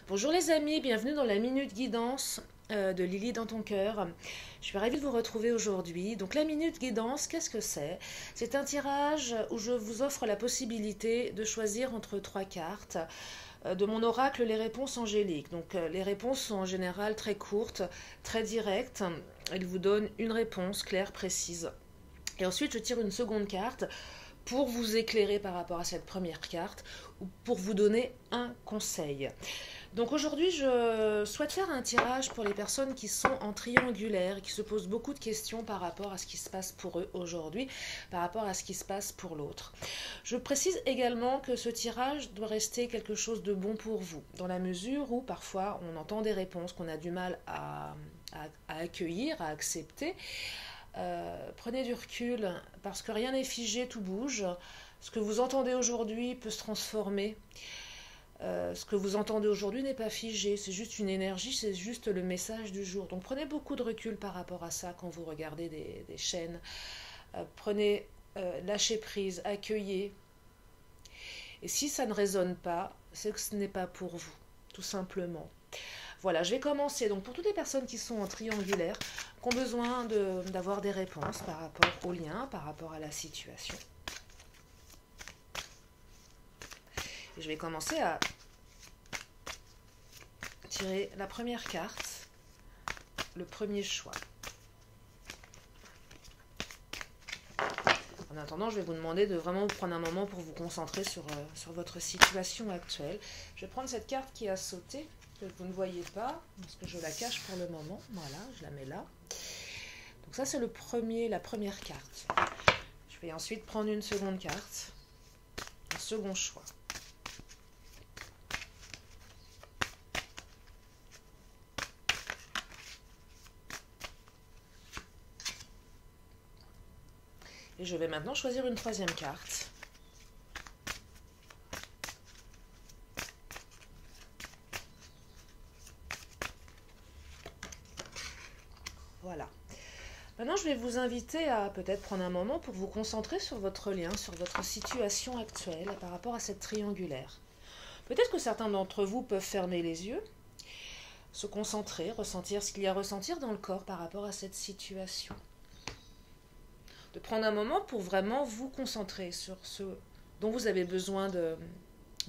Bonjour les amis, bienvenue dans la Minute Guidance de Lily dans ton cœur. Je suis ravie de vous retrouver aujourd'hui. Donc la Minute Guidance, qu'est-ce que c'est? C'est un tirage où je vous offre la possibilité de choisir entre trois cartes de mon oracle les réponses angéliques. Donc les réponses sont en général très courtes, très directes. Elles vous donnent une réponse claire, précise. Et ensuite je tire une seconde carte pour vous éclairer par rapport à cette première carte ou pour vous donner un conseil. Donc aujourd'hui, je souhaite faire un tirage pour les personnes qui sont en triangulaire et qui se posent beaucoup de questions par rapport à ce qui se passe pour eux aujourd'hui, par rapport à ce qui se passe pour l'autre. Je précise également que ce tirage doit rester quelque chose de bon pour vous, dans la mesure où parfois on entend des réponses qu'on a du mal à accueillir, à accepter. Prenez du recul parce que rien n'est figé, tout bouge. Ce que vous entendez aujourd'hui peut se transformer. Ce que vous entendez aujourd'hui n'est pas figé, c'est juste une énergie, c'est juste le message du jour. Donc prenez beaucoup de recul par rapport à ça quand vous regardez des chaînes. Lâchez prise, accueillez. Et si ça ne résonne pas, c'est que ce n'est pas pour vous, tout simplement. Voilà, je vais commencer. Donc pour toutes les personnes qui sont en triangulaire, qui ont besoin d'avoir des réponses par rapport au lien, par rapport à la situation. Et je vais commencer à tirer la première carte, le premier choix. En attendant, je vais vous demander de vraiment prendre un moment pour vous concentrer sur votre situation actuelle. Je vais prendre cette carte qui a sauté, que vous ne voyez pas, parce que je la cache pour le moment. Voilà, je la mets là. Donc ça, c'est la première carte. Je vais ensuite prendre une seconde carte, un second choix. Et je vais maintenant choisir une troisième carte. Voilà. Maintenant, je vais vous inviter à peut-être prendre un moment pour vous concentrer sur votre lien, sur votre situation actuelle par rapport à cette triangulaire. Peut-être que certains d'entre vous peuvent fermer les yeux, se concentrer, ressentir ce qu'il y a à ressentir dans le corps par rapport à cette situation. De prendre un moment pour vraiment vous concentrer sur ce dont vous avez besoin de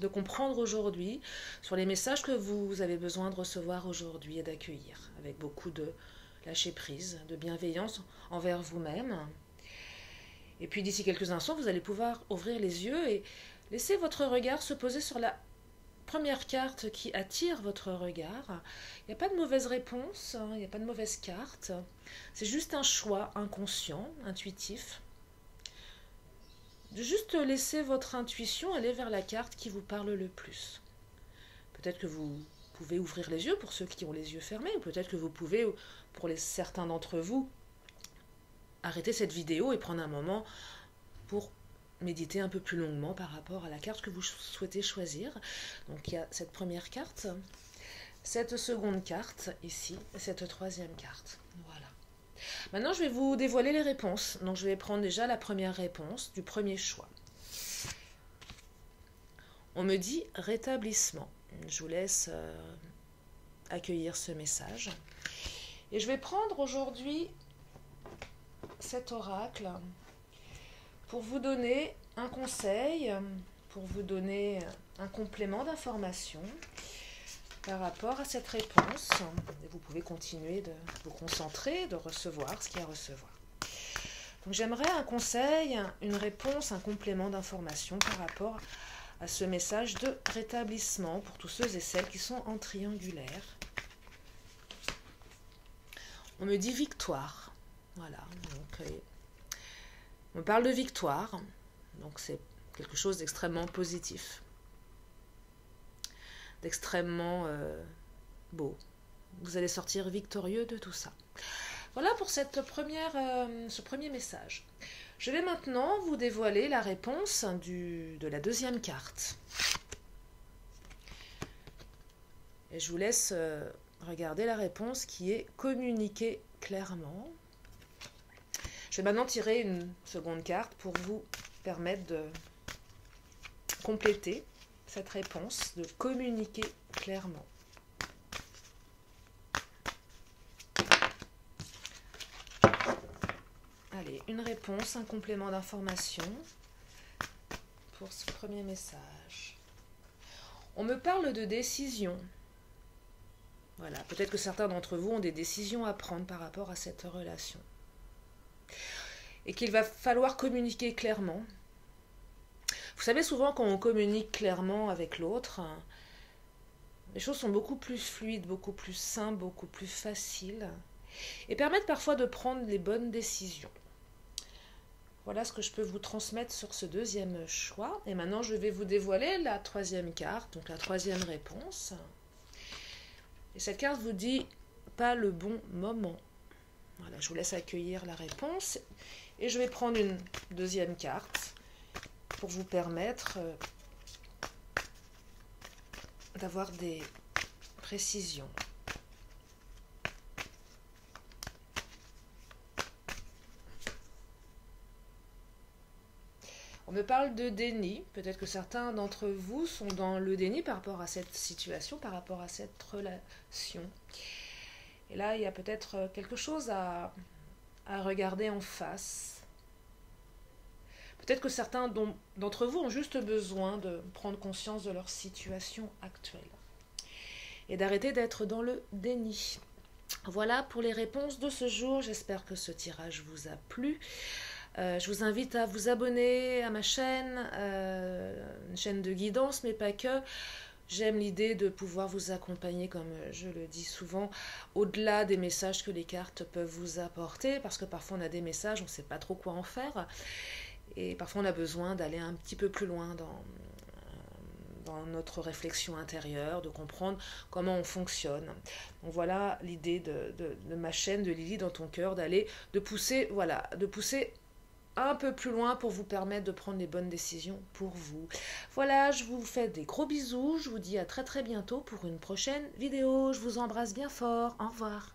comprendre aujourd'hui, sur les messages que vous avez besoin de recevoir aujourd'hui et d'accueillir, avec beaucoup de lâcher prise, de bienveillance envers vous-même. Et puis d'ici quelques instants, vous allez pouvoir ouvrir les yeux et laisser votre regard se poser sur la première carte qui attire votre regard. Il n'y a pas de mauvaise réponse, il n'y a pas de mauvaise carte. C'est juste un choix inconscient, intuitif. De juste laisser votre intuition aller vers la carte qui vous parle le plus. Peut-être que vous pouvez ouvrir les yeux pour ceux qui ont les yeux fermés, ou peut-être que vous pouvez, pour certains d'entre vous, arrêter cette vidéo et prendre un moment pour méditer un peu plus longuement par rapport à la carte que vous souhaitez choisir. Donc il y a cette première carte, cette seconde carte ici, et cette troisième carte. Voilà. Maintenant, je vais vous dévoiler les réponses. Donc je vais prendre déjà la première réponse du premier choix. On me dit rétablissement. Je vous laisse accueillir ce message. Et je vais prendre aujourd'hui cet oracle pour vous donner un conseil, pour vous donner un complément d'information par rapport à cette réponse. Et vous pouvez continuer de vous concentrer, de recevoir ce qu'il y a à recevoir. Donc j'aimerais un conseil, une réponse, un complément d'information par rapport à ce message de rétablissement pour tous ceux et celles qui sont en triangulaire. On me dit victoire. Voilà. Donc, on me parle de victoire. Donc c'est quelque chose d'extrêmement positif. D'extrêmement beau. Vous allez sortir victorieux de tout ça. Voilà pour ce premier message. Je vais maintenant vous dévoiler la réponse de la deuxième carte. Et je vous laisse regarder la réponse qui est communiquée clairement. Je vais maintenant tirer une seconde carte pour vous permettre de compléter cette réponse, de communiquer clairement. Allez, une réponse, un complément d'information pour ce premier message. On me parle de décision. Voilà, peut-être que certains d'entre vous ont des décisions à prendre par rapport à cette relation. Et qu'il va falloir communiquer clairement. Vous savez, souvent quand on communique clairement avec l'autre, les choses sont beaucoup plus fluides, beaucoup plus simples, beaucoup plus faciles et permettent parfois de prendre les bonnes décisions. Voilà ce que je peux vous transmettre sur ce deuxième choix. Et maintenant, je vais vous dévoiler la troisième carte, donc la troisième réponse. Et cette carte vous dit « pas le bon moment ». Voilà, je vous laisse accueillir la réponse. Et je vais prendre une deuxième carte pour vous permettre d'avoir des précisions. On me parle de déni. Peut-être que certains d'entre vous sont dans le déni par rapport à cette situation, par rapport à cette relation. Et là, il y a peut-être quelque chose à regarder en face. Peut-être que certains d'entre vous ont juste besoin de prendre conscience de leur situation actuelle et d'arrêter d'être dans le déni. Voilà pour les réponses de ce jour. J'espère que ce tirage vous a plu. Je vous invite à vous abonner à ma chaîne, une chaîne de guidance, mais pas que. J'aime l'idée de pouvoir vous accompagner, comme je le dis souvent, au-delà des messages que les cartes peuvent vous apporter, parce que parfois on a des messages, on ne sait pas trop quoi en faire, et parfois on a besoin d'aller un petit peu plus loin dans notre réflexion intérieure, de comprendre comment on fonctionne. Donc voilà l'idée de ma chaîne, de Lily dans ton cœur, de pousser un peu plus loin pour vous permettre de prendre les bonnes décisions pour vous. Voilà, je vous fais des gros bisous, je vous dis à très très bientôt pour une prochaine vidéo. Je vous embrasse bien fort, au revoir.